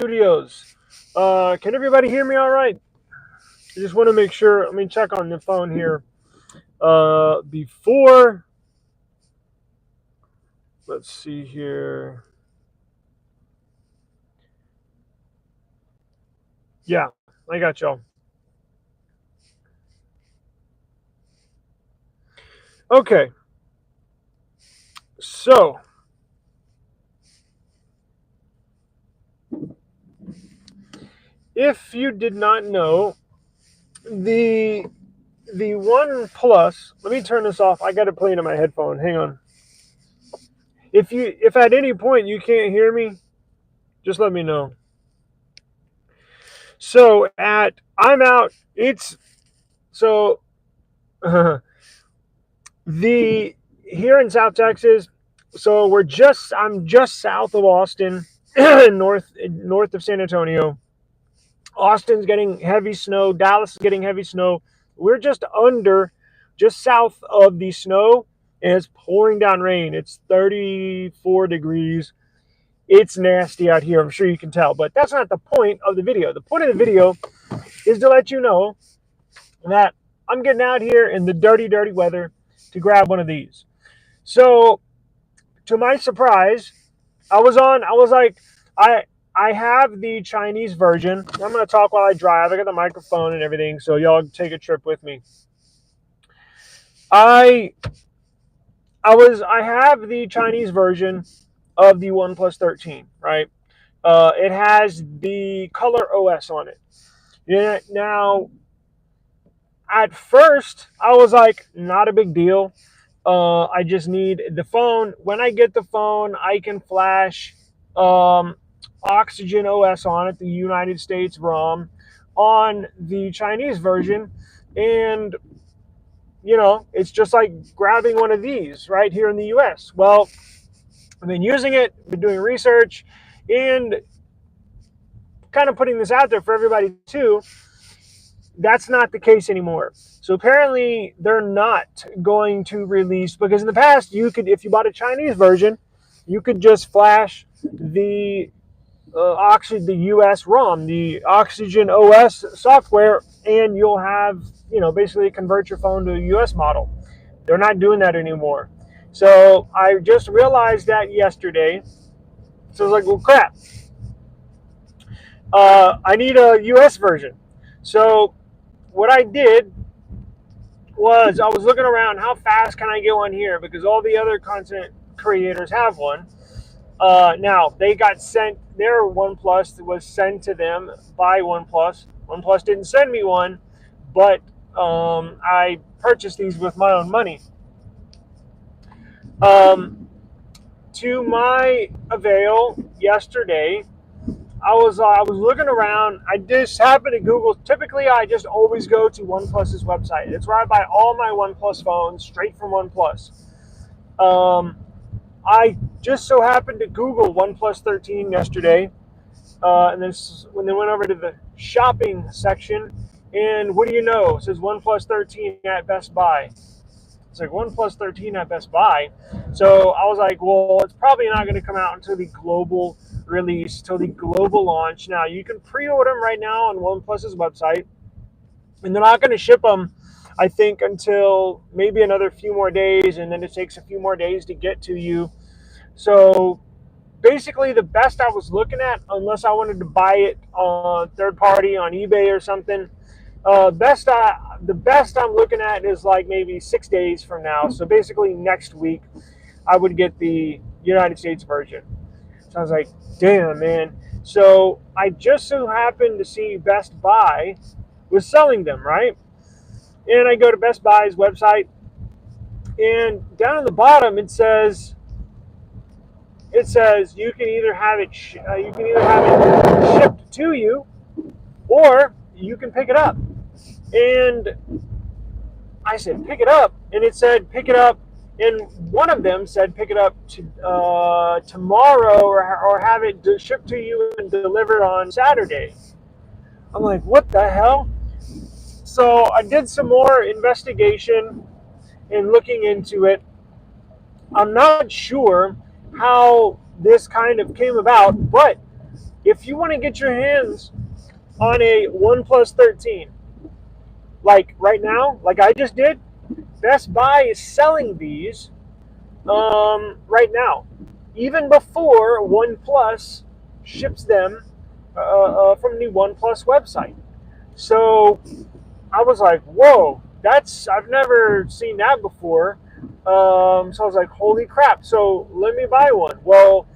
Studios. Can everybody hear me all right? I just want to make sure. Let me check on the phone here. Before, let's see here. Yeah, I got y'all. Okay. So, if you did not know, the OnePlus. Let me turn this off. I got to play into my headphone. Hang on. If at any point you can't hear me, just let me know. So I'm out. It's so the here in South Texas. So I'm just south of Austin, north of San Antonio. Austin's getting heavy snow. Dallas is getting heavy snow. We're just south of the snow, and it's pouring down rain. It's 34 degrees. It's nasty out here. I'm sure you can tell, but that's not the point of the video. The point of the video is to let you know that I'm getting out here in the dirty, dirty weather to grab one of these. So, to my surprise, I have the Chinese version. I'm going to talk while I drive. I got the microphone and everything, so y'all take a trip with me. I have the Chinese version of the OnePlus 13, right? It has the color OS on it. Yeah, now, at first, I was like, not a big deal. I just need the phone. When I get the phone, I can flash Oxygen OS on it, the United States ROM, on the Chinese version. And, it's just like grabbing one of these right here in the US. Well, I've been using it, been doing research, and kind of putting this out there for everybody too. That's not the case anymore. So apparently they're not going to release, because in the past if you bought a Chinese version, you could just flash the the US ROM, the Oxygen OS software, and you'll have, basically convert your phone to a US model. They're not doing that anymore. So I just realized that yesterday. So I was like, well, crap. I need a US version. So what I did was I was looking around, how fast can I get one here? Because all the other content creators have one. Now, they got sent, their OnePlus was sent to them by OnePlus. OnePlus didn't send me one, but I purchased these with my own money. To my avail yesterday, I was looking around. I just happened to Google. Typically, I just always go to OnePlus's website. It's where I buy all my OnePlus phones, straight from OnePlus. I just so happened to Google OnePlus 13 yesterday, and then went over to the shopping section, and what do you know? It says OnePlus 13 at Best Buy. It's like OnePlus 13 at Best Buy. So I was like, well, it's probably not going to come out until the global release, till the global launch. Now, you can pre-order them right now on OnePlus's website, and they're not going to ship them, I think, until maybe another few more days, and then it takes a few more days to get to you. So basically, the best I was looking at, unless I wanted to buy it on third party on eBay or something, the best I'm looking at is like maybe 6 days from now. So basically next week, I would get the United States version. So I was like, damn, man. So I just so happened to see Best Buy was selling them, right? And I go to Best Buy's website, and down at the bottom it says you can either have it shipped to you, or you can pick it up. And I said, pick it up, and it said pick it up. And one of them said pick it up tomorrow, or have it shipped to you and delivered on Saturday. I'm like, what the hell? So I did some more investigation and looking into it. I'm not sure how this kind of came about, but if you want to get your hands on a OnePlus 13, like right now, like I just did, Best Buy is selling these right now, even before OnePlus ships them from the OnePlus website. So I was like, whoa, I've never seen that before. So I was like, holy crap. So let me buy one. Well,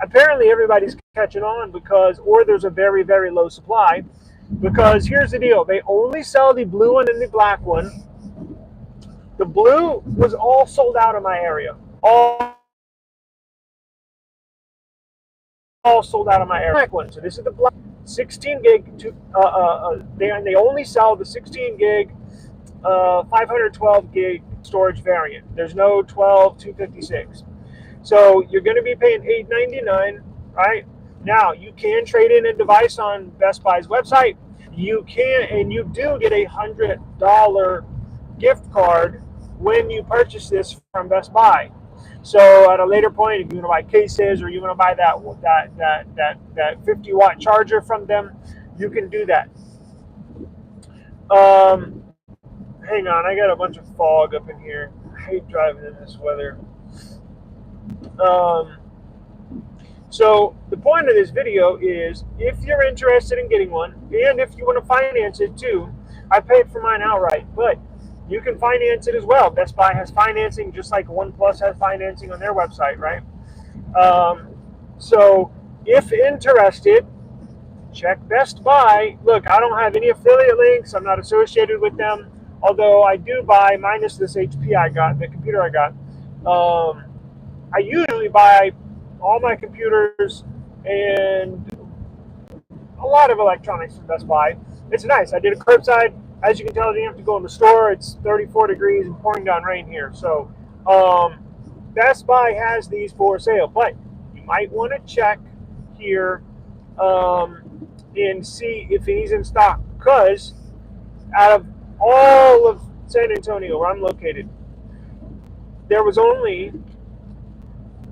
apparently everybody's catching on or there's a very, very low supply, because here's the deal. They only sell the blue one and the black one. The blue was all sold out in my area. All sold out of my area. Black one. So this is the black 16 gig. They only sell the 16 gig, 512 gig storage variant. There's no 12 256. So you're going to be paying $899, right? Now you can trade in a device on Best Buy's website. You can, and you do get a $100 gift card when you purchase this from Best Buy. So at a later point, if you want to buy cases or you want to buy that 50-watt charger from them, you can do that. Hang on, I got a bunch of fog up in here. I hate driving in this weather. So the point of this video is, if you're interested in getting one, and if you want to finance it too, I paid for mine outright, but you can finance it as well. Best Buy has financing, just like OnePlus has financing on their website, right? So if interested, check Best Buy. Look, I don't have any affiliate links. I'm not associated with them, although I do buy, minus this HP I got, the computer I got. I usually buy all my computers and a lot of electronics from Best Buy. It's nice. I did a curbside. As you can tell, I didn't have to go in the store. It's 34 degrees and pouring down rain here. So Best Buy has these for sale. But you might want to check here and see if he's in stock. Because out of all of San Antonio, where I'm located, there was only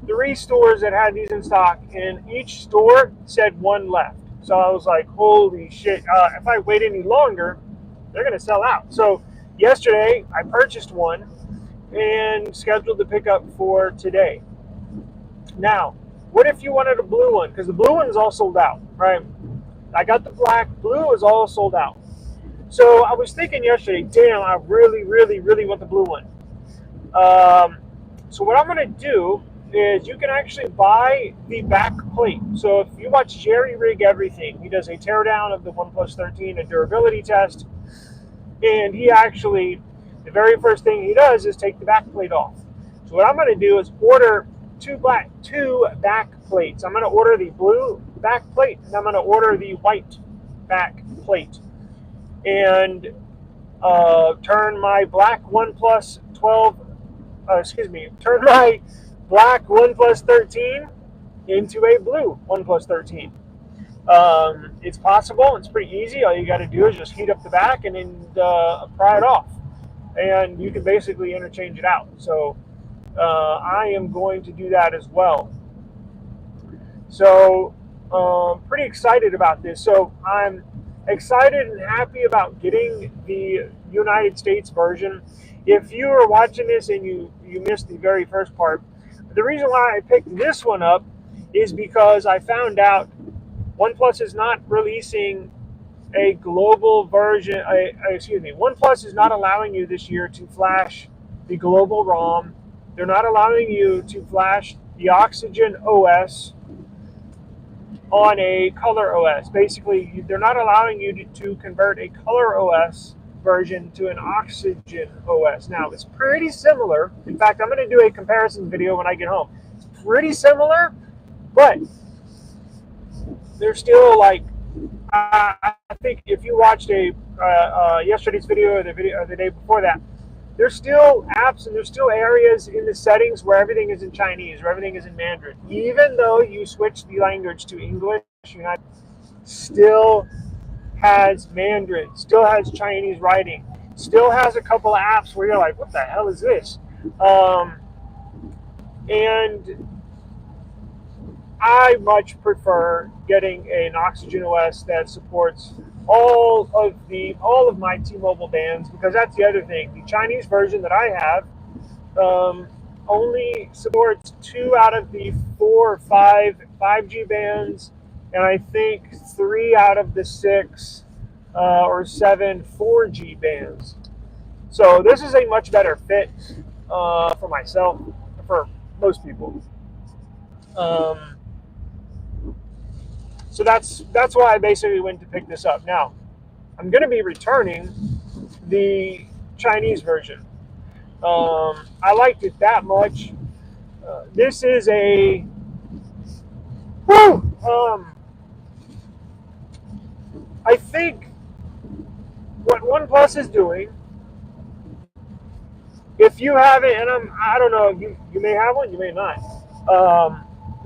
3 stores that had these in stock, and each store said one left. So I was like, holy shit, if I wait any longer, they're going to sell out. So yesterday, I purchased one and scheduled the pickup for today. Now, what if you wanted a blue one? Because the blue one is all sold out, right? I got the black. Blue is all sold out. So I was thinking yesterday, damn, I really, really, really want the blue one. So what I'm going to do is you can actually buy the back plate. So if you watch Jerry Rig Everything, he does a teardown of the OnePlus 13, a durability test, and he actually, the very first thing he does is take the back plate off. So what I'm going to do is order two back plates. I'm going to order the blue back plate, and I'm going to order the white back plate, and turn my black OnePlus 12, turn my black OnePlus 13 into a blue OnePlus 13. It's possible. It's pretty easy. All you got to do is just heat up the back and then pry it off, and you can basically interchange it out. So I am going to do that as well. So pretty excited about this. So I'm excited and happy about getting the United States version. If you are watching this and you missed the very first part, the reason why I picked this one up is because I found out OnePlus is not releasing a global version. OnePlus is not allowing you this year to flash the global ROM. They're not allowing you to flash the Oxygen OS on a color OS. Basically, they're not allowing you to convert a color OS version to an Oxygen OS. Now, it's pretty similar. In fact, I'm going to do a comparison video when I get home. It's pretty similar, but they're still like, I think if you watched yesterday's video or the day before that, there's still apps and there's still areas in the settings where everything is in Chinese or everything is in Mandarin. Even though you switch the language to English, still has Mandarin, still has Chinese writing, still has a couple of apps where you're like, what the hell is this? And I much prefer getting an Oxygen OS that supports all of my T-Mobile bands, because that's the other thing. The Chinese version that I have only supports 2 out of the 4 or 5 5G bands, and I think 3 out of the 6 or 7 4G bands. So this is a much better fit for myself, for most people. So that's why I basically went to pick this up. Now, I'm going to be returning the Chinese version. I liked it that much. This is a I think what OnePlus is doing, if you have it, and I don't know, you may have one, you may not,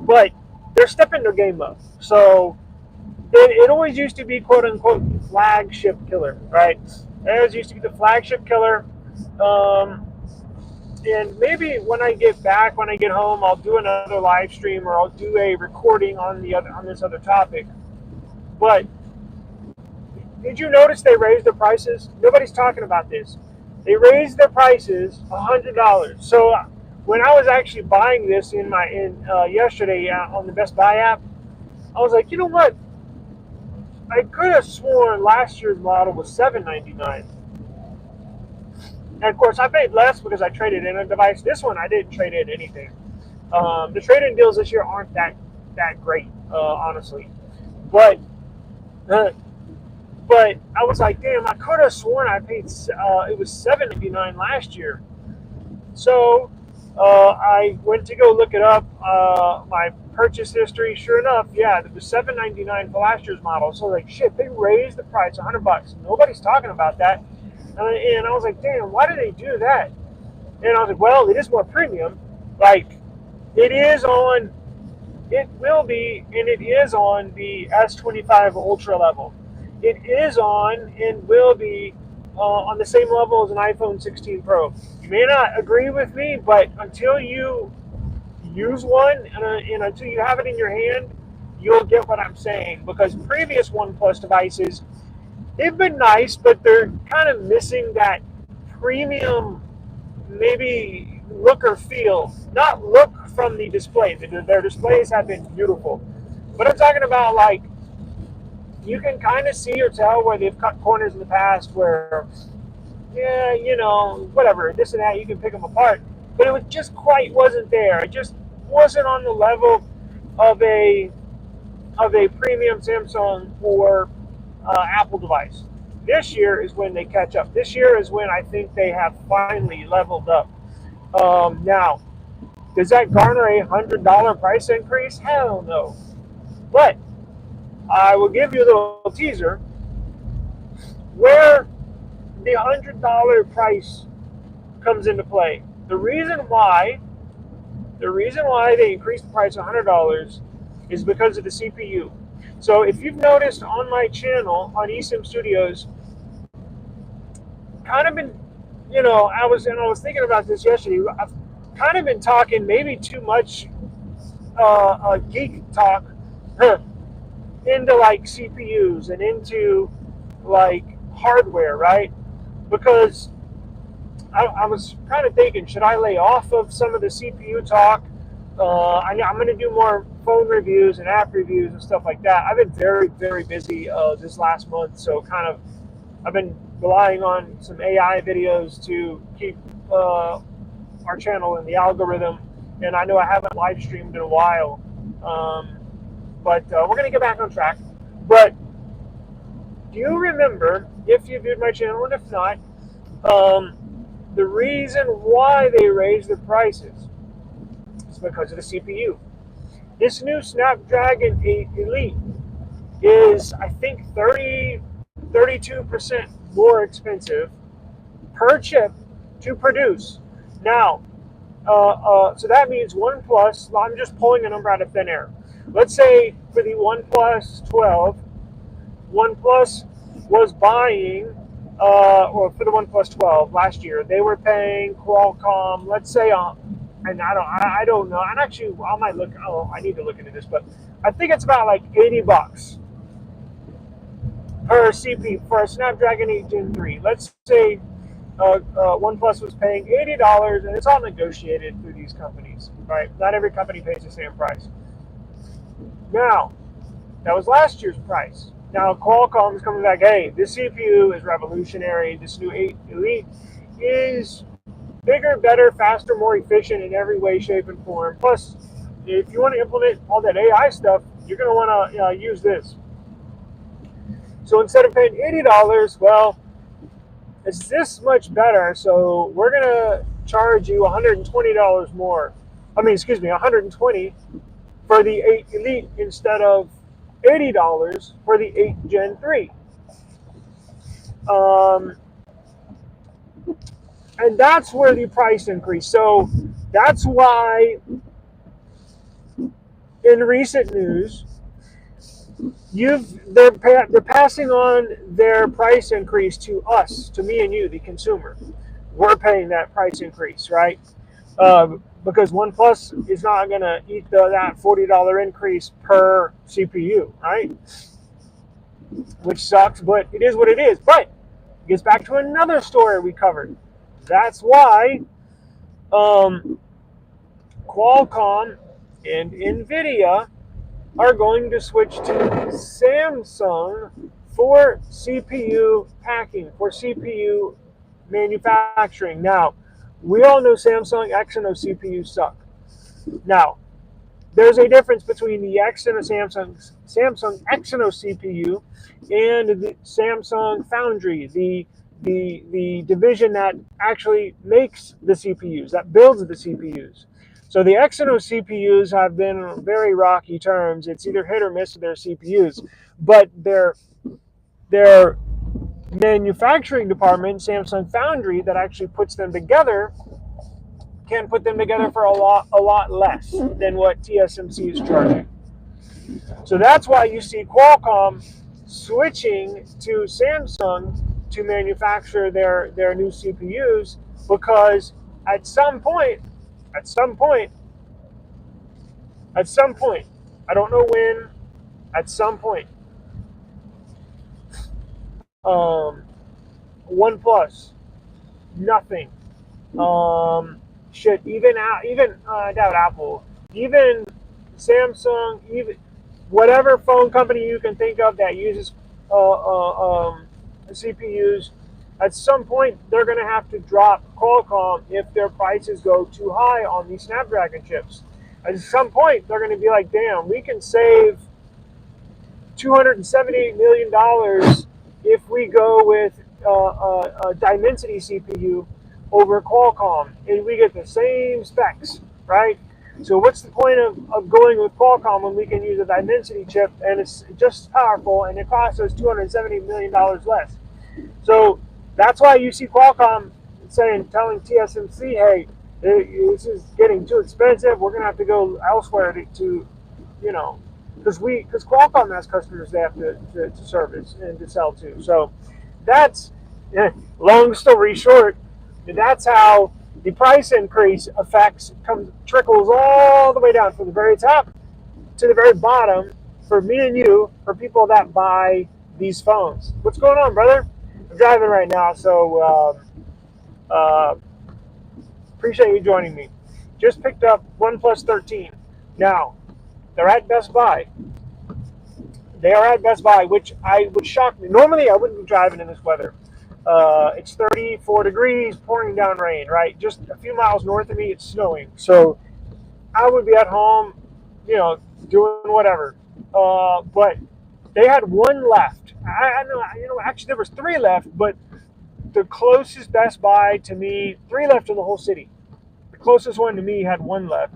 but they're stepping their game up. So it always used to be quote unquote flagship killer, right? It always used to be the flagship killer. And maybe when I get home, I'll do another live stream, or I'll do a recording on this other topic. But did you notice they raised the prices? Nobody's talking about this. They raised their prices $100. So when I was actually buying this yesterday on the Best Buy app, I was like, you know what? I could have sworn last year's model was $799. And of course, I paid less because I traded in a device. This one, I didn't trade in anything. The trade-in deals this year aren't that great, honestly. But I was like, damn, I could have sworn I paid it was $799 last year. So I went to go look it up, my purchase history. Sure enough, yeah, it was $799 for last year's model. So like, shit, they raised the price $100. Nobody's talking about that. And I was like, damn, why did they do that? And I was like, well, it is more premium. Like, it will be, and it is on the S23 Ultra level. It is on and will be on the same level as an iPhone 16 Pro. You may not agree with me, but until you use one and until you have it in your hand, you'll get what I'm saying. Because previous OnePlus devices, they've been nice, but they're kind of missing that premium, maybe look or feel. Not look from the display. Their displays have been beautiful. But I'm talking about, like, you can kind of see or tell where they've cut corners in the past where, yeah, you know, whatever, this and that, you can pick them apart. But it just quite wasn't there. It just wasn't on the level of a premium Samsung or Apple device. This year is when they catch up. This year is when I think they have finally leveled up. Now, does that garner a $100 price increase? Hell no. But I will give you a little teaser where the $100 price comes into play. The reason why they increased the price $100 is because of the CPU. So if you've noticed on my channel on eSIM Studios, kind of been, you know, I was thinking about this yesterday. I've kind of been talking maybe too much geek talk into like CPUs and into like hardware, right? Because I was kind of thinking, should I lay off of some of the CPU talk? I'm going to do more phone reviews and app reviews and stuff like that. I've been very, very busy this last month, so I've been relying on some AI videos to keep our channel in the algorithm. And I know I haven't live streamed in a while, but we're going to get back on track. But do you remember, if you viewed my channel, and if not, the reason why they raised the prices is because of the CPU. This new Snapdragon 8 Elite is, I think, 32% more expensive per chip to produce. Now, so that means OnePlus, I'm just pulling a number out of thin air. Let's say for the OnePlus 12, OnePlus was buying, or for the OnePlus 12 last year, they were paying Qualcomm, let's say and I don't know. And actually, I might look. Oh, I need to look into this, but I think it's about like $80 per CPU for a Snapdragon 8 Gen 3. Let's say OnePlus was paying $80, and it's all negotiated through these companies, right? Not every company pays the same price. Now, that was last year's price. Now, Qualcomm is coming back, hey, this CPU is revolutionary. This new 8 Elite is bigger, better, faster, more efficient in every way, shape, and form. Plus, if you want to implement all that AI stuff, you're going to want to use this. So instead of paying $80, well, it's this much better. So we're going to charge you $120 more. $120 for the 8 Elite instead of $80 for the 8 Gen 3. And that's where the price increase. So that's why in recent news, they're passing on their price increase to us, to me and you, the consumer. We're paying that price increase, right? Because OnePlus is not going to eat that $40 increase per CPU, right? Which sucks, but it is what it is. But it gets back to another story we covered. That's why Qualcomm and NVIDIA are going to switch to Samsung for CPU packing, for CPU manufacturing. Now, we all know Samsung Exynos CPUs suck. Now, there's a difference between the Samsung Exynos CPU and the Samsung Foundry, the division that actually makes the CPUs, that builds the CPUs. So the Exynos CPUs have been very rocky terms. It's either hit or miss with their CPUs, but their manufacturing department, Samsung Foundry, that actually puts them together, can put them together for a lot less than what TSMC is charging. So that's why you see Qualcomm switching to Samsung to manufacture their new CPUs, because at some point, I don't know when, at some point, OnePlus, nothing. I doubt Apple, even Samsung, even whatever phone company you can think of that uses CPUs, at some point they're going to have to drop Qualcomm if their prices go too high on these Snapdragon chips. At some point they're going to be like, damn, we can save $278 million if we go with a Dimensity CPU over Qualcomm, and we get the same specs, right? So what's the point of going with Qualcomm when we can use a Dimensity chip and it's just as powerful and it costs us $270 million less? So that's why you see Qualcomm telling TSMC, hey, this is getting too expensive. We're going to have to go elsewhere to because Qualcomm has customers they have to service and to sell to. So that's, long story short, that's how the price increase trickles all the way down from the very top to the very bottom for me and you, for people that buy these phones. What's going on, brother? I'm driving right now, so appreciate you joining me. Just picked up OnePlus 13. Now, they're at Best Buy. They are at Best Buy, which would shock me. Normally, I wouldn't be driving in this weather. It's 34 degrees, pouring down rain, right? Just a few miles north of me, it's snowing. So I would be at home, doing whatever. But they had one left. I know, actually there was three left, but the closest Best Buy to me, three left in the whole city. The closest one to me had one left.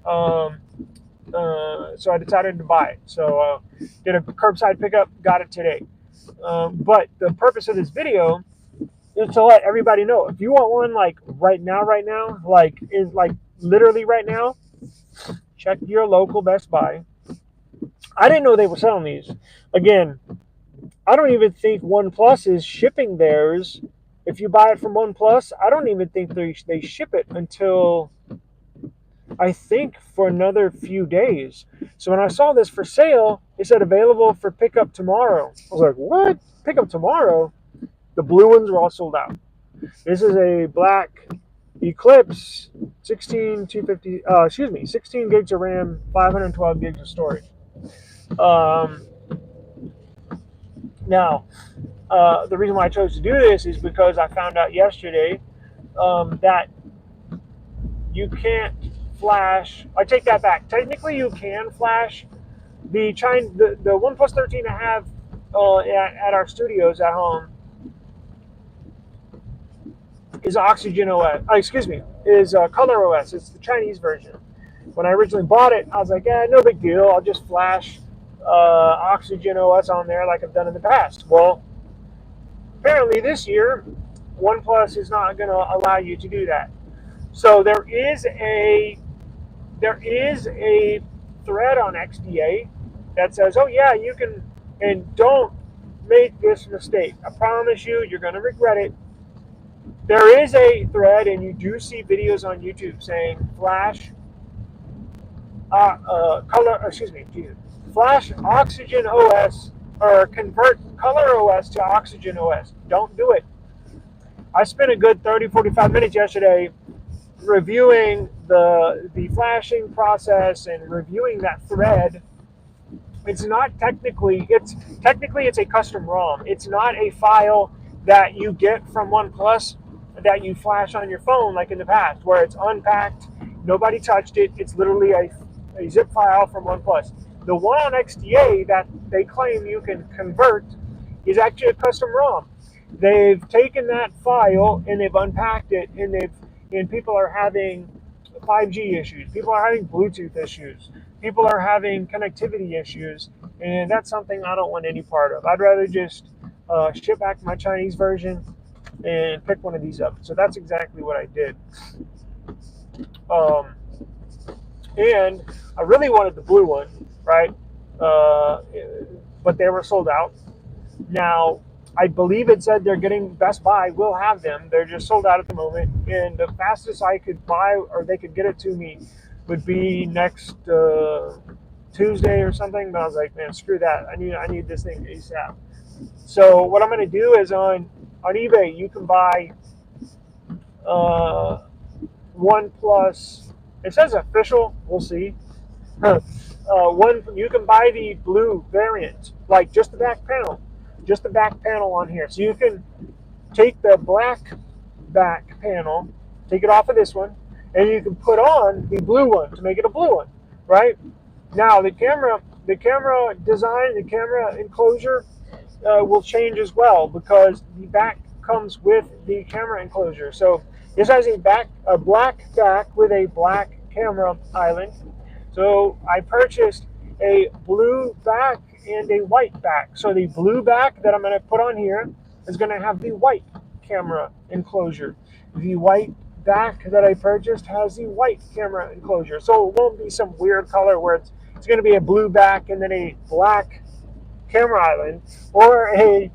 So I decided to buy it. So did a curbside pickup, got it today. But the purpose of this video is to let everybody know, if you want one like right now, like literally right now, check your local Best Buy. I didn't know they were selling these. Again, I don't even think OnePlus is shipping theirs. If you buy it from OnePlus, I don't even think they ship it until I think, for another few days. So when I saw this for sale, it said available for pickup tomorrow. I was like, what? Pickup tomorrow? The blue ones were all sold out. This is a black Eclipse 16 gigs of RAM, 512 gigs of storage. Um, Now, the reason why I chose to do this is because I found out yesterday that you can't flash. I take that back. Technically, you can flash the OnePlus 13 I have at our studios at home is Oxygen OS. Is Color OS. It's the Chinese version. When I originally bought it, I was like, yeah, no big deal. I'll just flash Oxygen OS on there like I've done in the past. Well, apparently this year, OnePlus is not going to allow you to do that. So there is a thread on XDA that says, oh yeah, you can, and don't make this mistake. I promise you, you're going to regret it. There is a thread, and you do see videos on YouTube saying flash flash Oxygen OS or convert Color OS to Oxygen OS. Don't do it. I spent a good 30-45 minutes yesterday reviewing the flashing process and reviewing that thread. It's a custom ROM. It's not a file that you get from OnePlus that you flash on your phone like in the past, where it's unpacked, nobody touched it. It's literally a zip file from OnePlus. The one on XDA that they claim you can convert is actually a custom ROM. They've taken that file and they've unpacked it, and people are having 5G issues. People are having Bluetooth issues. People are having connectivity issues, and that's something I don't want any part of. I'd rather just ship back my Chinese version and pick one of these up. So that's exactly what I did. And I really wanted the blue one, right? But they were sold out. Now, I believe it said they're getting Best Buy will have them. They're just sold out at the moment. And the fastest I could buy, or they could get it to me, would be next Tuesday or something. But I was like, man, screw that. I need this thing ASAP. So what I'm going to do is on eBay, you can buy OnePlus. It says official. We'll see. You can buy the blue variant, like just the back panel on here. So you can take the black back panel, take it off of this one, and you can put on the blue one to make it a blue one, right? Now the camera design, the camera enclosure will change as well, because the back comes with the camera enclosure. So this has a black back with a black camera island. So I purchased a blue back and a white back. So the blue back that I'm going to put on here is going to have the white camera enclosure. The white back that I purchased has the white camera enclosure. So it won't be some weird color where it's going to be a blue back and then a black camera island, or a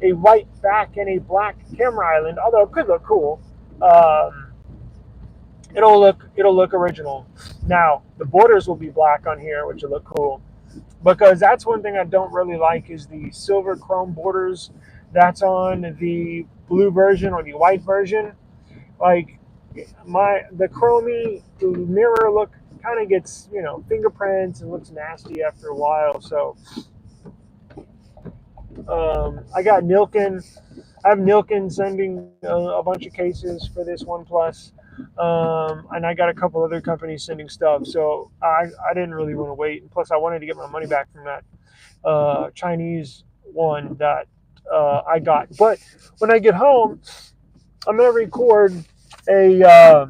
white back and a black camera island, although it could look cool. It'll look original. Now the borders will be black on here, which will look cool, because that's one thing I don't really like is the silver chrome borders that's on the blue version or the white version. Like the chromey mirror look kind of gets, fingerprints and looks nasty after a while. So I got Nilkin. I have Nilkin sending a bunch of cases for this OnePlus. And I got a couple other companies sending stuff, so I didn't really want to wait. And plus, I wanted to get my money back from that Chinese one that I got. But when I get home, I'm gonna record a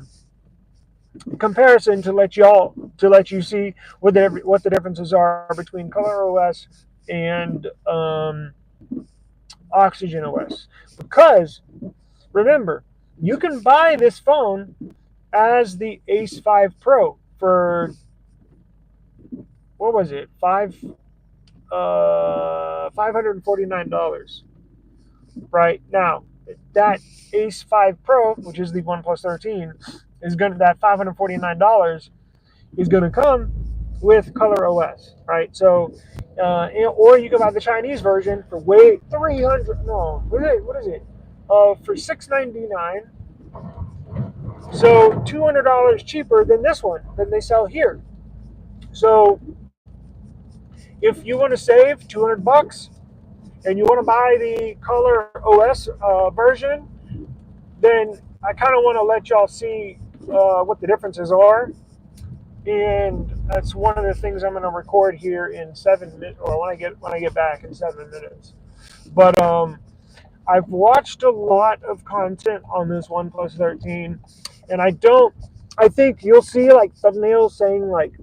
comparison to let you see what the differences are between Color OS and Oxygen OS. Because remember, you can buy this phone as the Ace 5 Pro for, what was it, $549. Right now, that Ace 5 Pro, which is the OnePlus 13, that $549 is gonna come with Color OS, right? So, or you can buy the Chinese version for 300. No, what is it? For $699. So $200 cheaper than this one than they sell here. So if you want to save $200 and you want to buy the Color OS version, then I kind of want to let y'all see what the differences are. And that's one of the things I'm going to record here in 7 minutes, or when I get back in 7 minutes. But I've watched a lot of content on this OnePlus 13, and I think you'll see like thumbnails saying like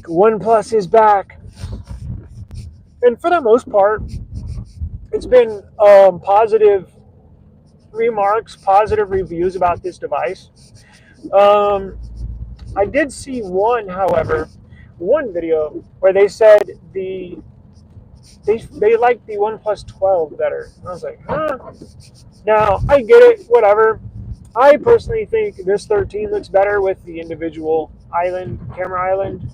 OnePlus is back, and for the most part, it's been positive remarks, positive reviews about this device. I did see one video where they said they liked the OnePlus 12 better. I was like, huh? Now, I get it, whatever. I personally think this 13 looks better with the individual camera island.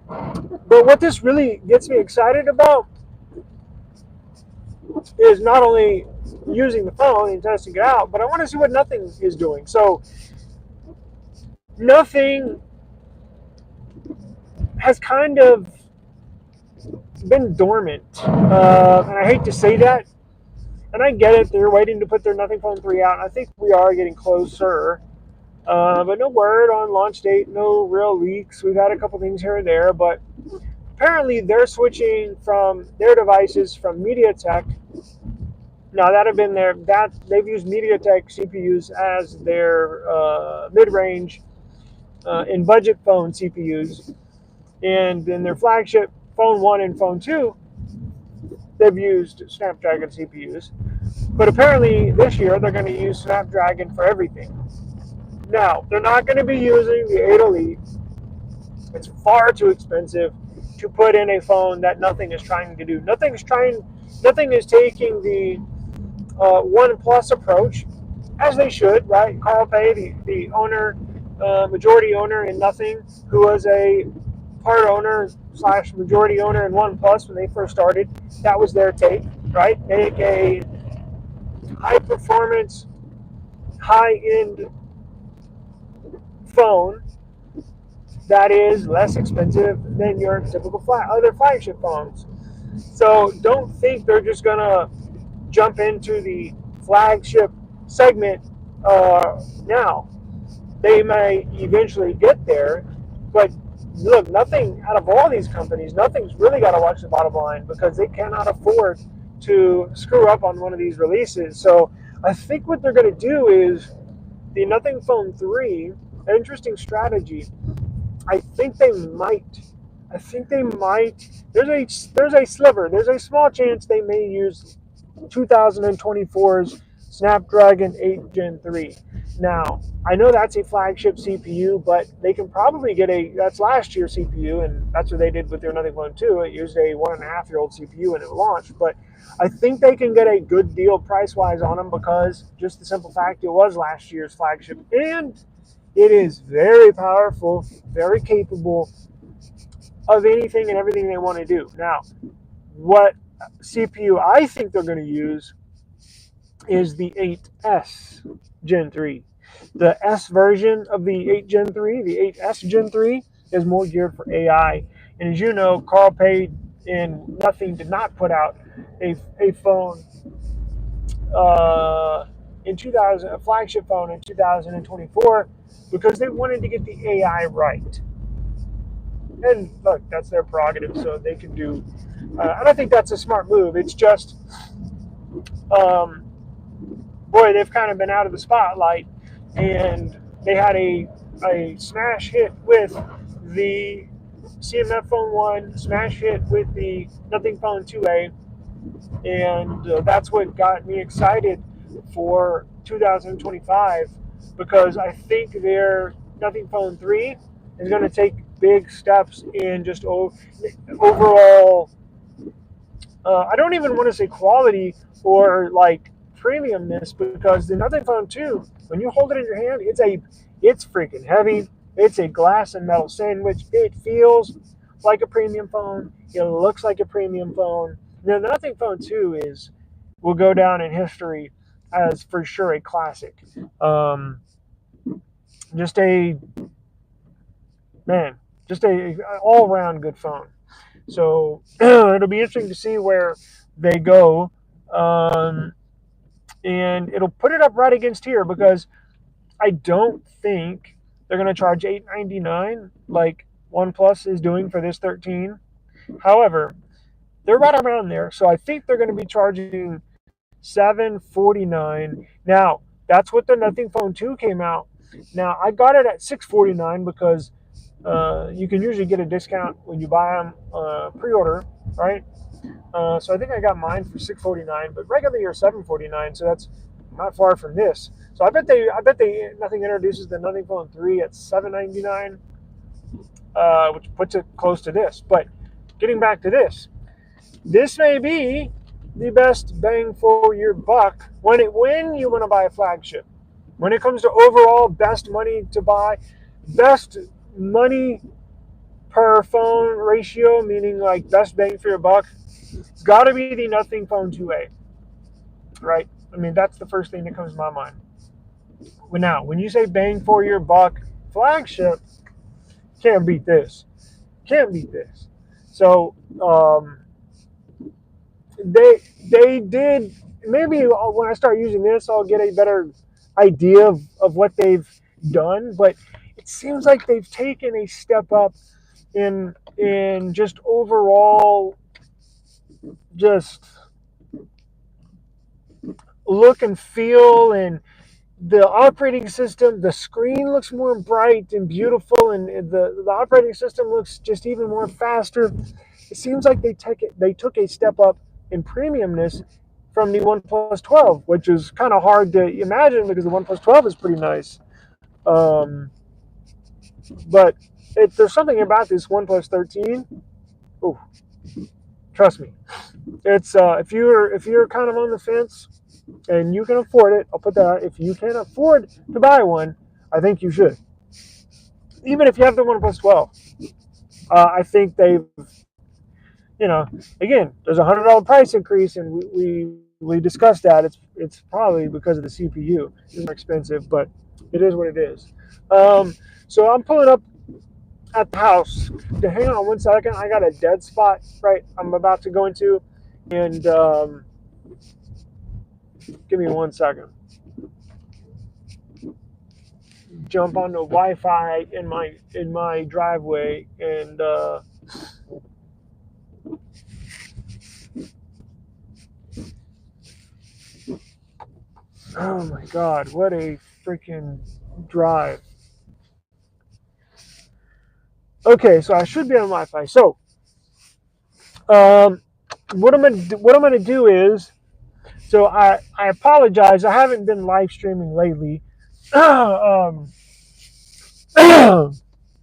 But what this really gets me excited about is not only using the phone and testing it out, but I want to see what Nothing is doing. So, Nothing has kind of been dormant. And I hate to say that. And I get it. They're waiting to put their Nothing Phone 3 out. And I think we are getting closer. But no word on launch date, no real leaks. We've had a couple things here and there. But apparently they're switching from their devices from MediaTek. Now, they've used MediaTek CPUs as their mid-range and budget phone CPUs. And in their flagship Phone 1 and Phone 2, they've used Snapdragon CPUs. But apparently this year they're going to use Snapdragon for everything. Now, they're not going to be using the 8 Elite. It's far too expensive to put in a phone that Nothing is trying to do. Nothing is taking the OnePlus approach, as they should, right? Carl Pei, the owner, majority owner in Nothing, who was a part owner / majority owner in OnePlus when they first started, that was their take, right? Make a high-performance, high-end phone that is less expensive than your typical other flagship phones. So don't think they're just going to jump into the flagship segment now. They may eventually get there, but look, Nothing, out of all these companies, Nothing's really got to watch the bottom line because they cannot afford to screw up on one of these releases. So I think what they're going to do is the Nothing Phone 3, an interesting strategy. I think they might. There's a sliver. There's a small chance they may use 2024's Snapdragon 8 Gen 3. Now, I know that's a flagship CPU, but they can probably get that's last year's CPU, and that's what they did with their Nothing Phone 2. It used a 1.5-year-old CPU when it launched, but I think they can get a good deal price-wise on them because just the simple fact it was last year's flagship, and it is very powerful, very capable of anything and everything they want to do. Now, what CPU I think they're going to use is the 8S Gen 3. The S version of the 8 Gen 3, the 8S Gen 3, is more geared for AI. And as you know, Carl Pei and Nothing did not put out a phone a flagship phone in 2024 because they wanted to get the AI right. And look, that's their prerogative, so they can do. I don't think that's a smart move. It's just, boy, they've kind of been out of the spotlight, and they had a smash hit with the CMF Phone 1, smash hit with the Nothing Phone 2A, and that's what got me excited for 2025 because I think their Nothing Phone 3 is going to take big steps in just overall, I don't even want to say quality or like premiumness, because the Nothing Phone 2, when you hold it in your hand, it's freaking heavy. It's a glass and metal sandwich. It feels like a premium phone. It looks like a premium phone. The Nothing Phone 2 will go down in history as for sure a classic. Just a all-around good phone. So it'll be interesting to see where they go, and it'll put it up right against here, because I don't think they're going to charge $899 like OnePlus is doing for this 13. However, they're right around there, so I think they're going to be charging $749. Now, that's what the Nothing Phone 2 came out. Now, I got it at $649 because you can usually get a discount when you buy them pre-order, right? So I think I got mine for $649, but regularly are $749, so that's not far from this. So I bet Nothing introduces the Nothing Phone 3 at $799, which puts it close to this. But getting back to this may be the best bang for your buck when you want to buy a flagship. When it comes to overall best money to buy, best money per phone ratio, meaning like best bang for your buck, it's got to be the Nothing Phone 2A, right? I mean, that's the first thing that comes to my mind. Now, when you say bang for your buck flagship, can't beat this. So they did, maybe when I start using this, I'll get a better idea of what they've done, but it seems like they've taken a step up in just overall just look and feel, and the operating system. The screen looks more bright and beautiful, and the operating system looks just even more faster. It seems like they took a step up in premiumness from the OnePlus 12, which is kind of hard to imagine because the OnePlus 12 is pretty nice. But there's something about this OnePlus 13. Oh, trust me, it's if you're kind of on the fence and you can afford it, I'll put that. If you can afford to buy one, I think you should. Even if you have the OnePlus 12, I think they've, again, there's a $100 price increase, and we discussed that. It's probably because of the CPU. It's more expensive, but it is what it is. So I'm pulling up at the house. Hang on one second. I got a dead spot right I'm about to go into, and give me 1 second. Jump on the Wi-Fi in my driveway, and oh my God, what a freaking drive. Okay, so I should be on Wi-Fi. So, what I'm gonna do is, so I apologize. I haven't been live streaming lately.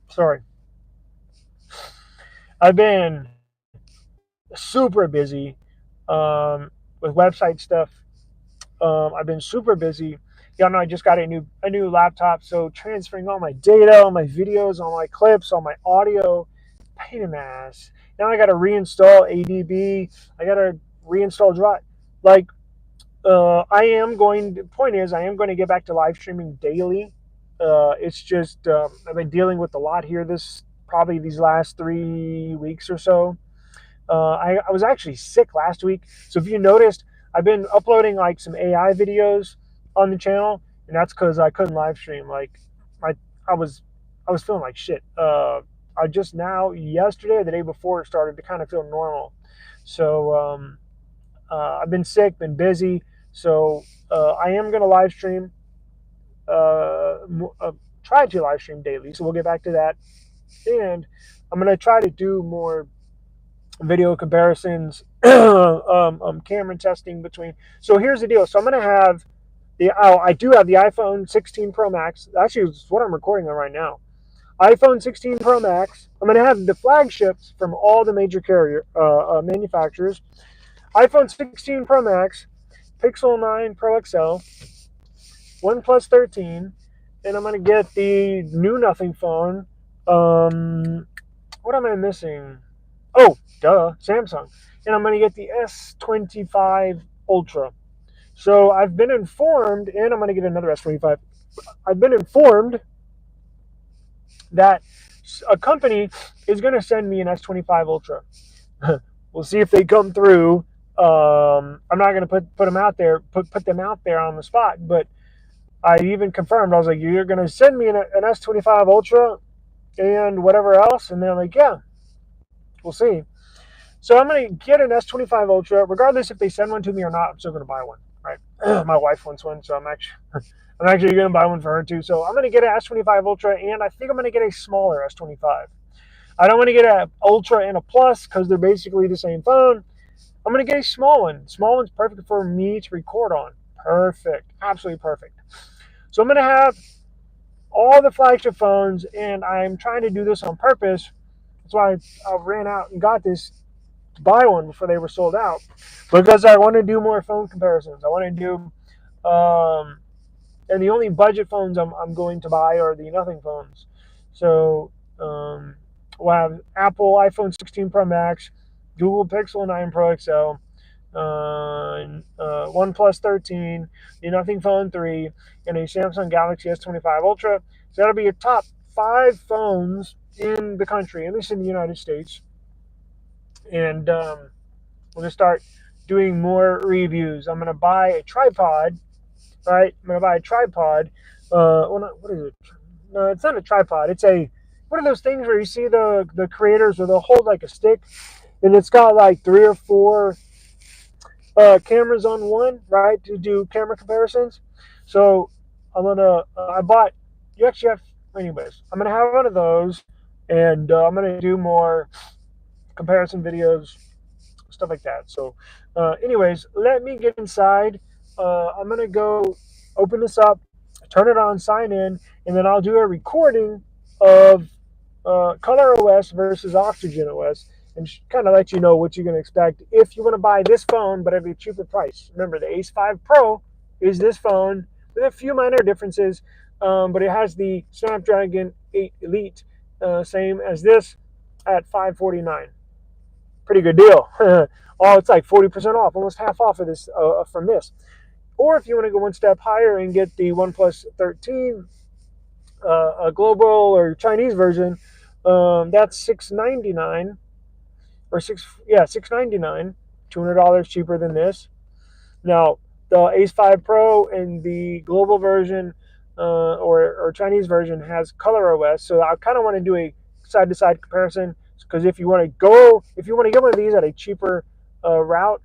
Sorry. I've been super busy with website stuff. I've been super busy. Y'all know I just got a new laptop, so transferring all my data, all my videos, all my clips, all my audio, pain in the ass. Now I got to reinstall ADB. I got to reinstall Drive. Like, I am going to get back to live streaming daily. It's just I've been dealing with a lot here probably these last 3 weeks or so. I was actually sick last week, so if you noticed, I've been uploading like some AI videos on the channel, and that's because I couldn't live stream. Like, I was feeling like shit. I just now, yesterday or the day before, started to kind of feel normal. So I've been sick, been busy. So I am going to live stream, try to live stream daily. So we'll get back to that. And I'm going to try to do more video comparisons, camera testing between. So here's the deal. So I'm going to have I do have the iPhone 16 Pro Max. Actually, it's what I'm recording on right now. iPhone 16 Pro Max. I'm going to have the flagships from all the major carrier manufacturers. iPhone 16 Pro Max, Pixel 9 Pro XL, OnePlus 13, and I'm going to get the new nothing phone. What am I missing? Oh, duh, Samsung. And I'm going to get the S23 Ultra. So I've been informed, and I'm going to get another S25. I've been informed that a company is going to send me an S25 Ultra. We'll see if they come through. I'm not going to put them out there, put them out there on the spot, but I even confirmed. I was like, "You're going to send me an S25 Ultra and whatever else," and they're like, "Yeah, we'll see." So I'm going to get an S25 Ultra, regardless if they send one to me or not. I'm still going to buy one, right? My wife wants one, so I'm actually going to buy one for her too. So I'm going to get an S25 Ultra, and I think I'm going to get a smaller S25. I don't want to get an Ultra and a Plus because they're basically the same phone. I'm going to get a small one. Small one's perfect for me to record on. Perfect. Absolutely perfect. So I'm going to have all the flagship phones, and I'm trying to do this on purpose. That's why I ran out and got this to buy one before they were sold out, because I want to do more phone comparisons. I want to do, and the only budget phones I'm going to buy are the nothing phones. So we'll have Apple iPhone 16 Pro Max, Google Pixel 9 Pro XL, OnePlus 13, the Nothing Phone 3, and a Samsung Galaxy S23 Ultra. So that'll be your top 5 phones in the country, at least in the United States. And we're going to start doing more reviews. I'm going to buy a tripod, right? I'm going to buy a tripod. What is it? No, it's not a tripod. It's a, what are those things where you see the creators where they'll hold like a stick and it's got like 3 or 4 cameras on one, right, to do camera comparisons. So I'm gonna anyways, I'm gonna have one of those, and I'm gonna do more comparison videos, stuff like that. So anyways, let me get inside. I'm gonna go open this up, turn it on, sign in, and then I'll do a recording of Color OS versus Oxygen OS, and kind of let you know what you're going to expect if you want to buy this phone, but at a cheaper price. Remember, the Ace 5 Pro is this phone with a few minor differences, but it has the Snapdragon 8 Elite, same as this, at $549. Pretty good deal. It's like 40% off, almost half off of this from this. Or if you want to go one step higher and get the OnePlus 13, a global or Chinese version, that's $699 or $699, $200 cheaper than this. Now the Ace 5 Pro and the global version or Chinese version has Color OS, so I kind of want to do a side-to-side comparison, because if you want to get one of these at a cheaper route,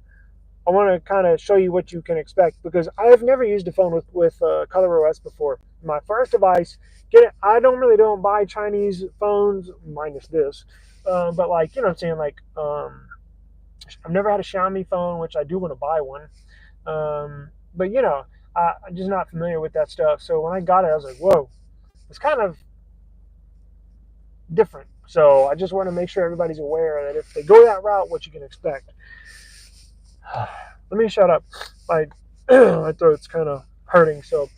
I want to kind of show you what you can expect, because I have never used a phone with Color OS before. My first device, I don't buy Chinese phones minus this, but like, you know what I'm saying, like I've never had a Xiaomi phone, which I do want to buy one, but you know, I'm just not familiar with that stuff. So when I got it, I was like, whoa, it's kind of different. So I just want to make sure everybody's aware that if they go that route, what you can expect. Let me shut up. My throat's kind of hurting. So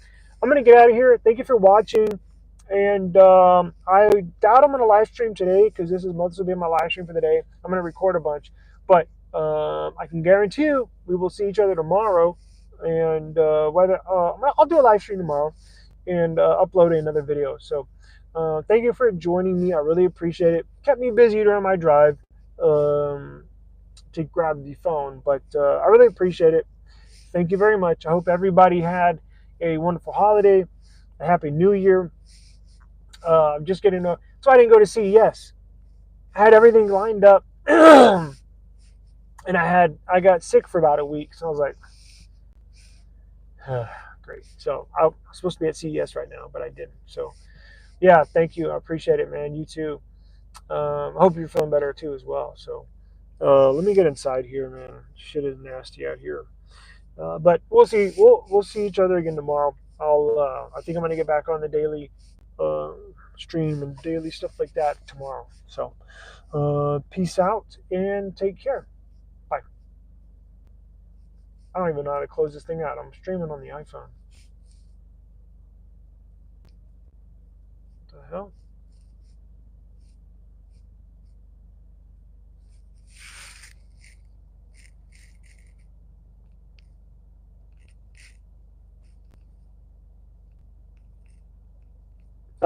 I'm going to get out of here. Thank you for watching. And I doubt I'm going to live stream today, because this will be my live stream for the day. I'm going to record a bunch. But I can guarantee you we will see each other tomorrow. And I'll do a live stream tomorrow and upload another video. So thank you for joining me. I really appreciate it. Kept me busy during my drive to grab the phone, but I really appreciate it. Thank you very much. I hope everybody had a wonderful holiday, a happy new year. I'm just getting so I didn't go to CES. I had everything lined up, and I got sick for about a week. So I was like, great. So I was supposed to be at CES right now, but I didn't. So yeah, thank you. I appreciate it, man. You too. I hope you're feeling better too as well. So let me get inside here, man. Shit is nasty out here. But we'll see. We'll see each other again tomorrow. I think I'm gonna get back on the daily stream and daily stuff like that tomorrow. So peace out and take care. I don't even know how to close this thing out. I'm streaming on the iPhone. What the hell?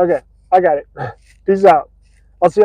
Okay, I got it. Peace out. I'll see you.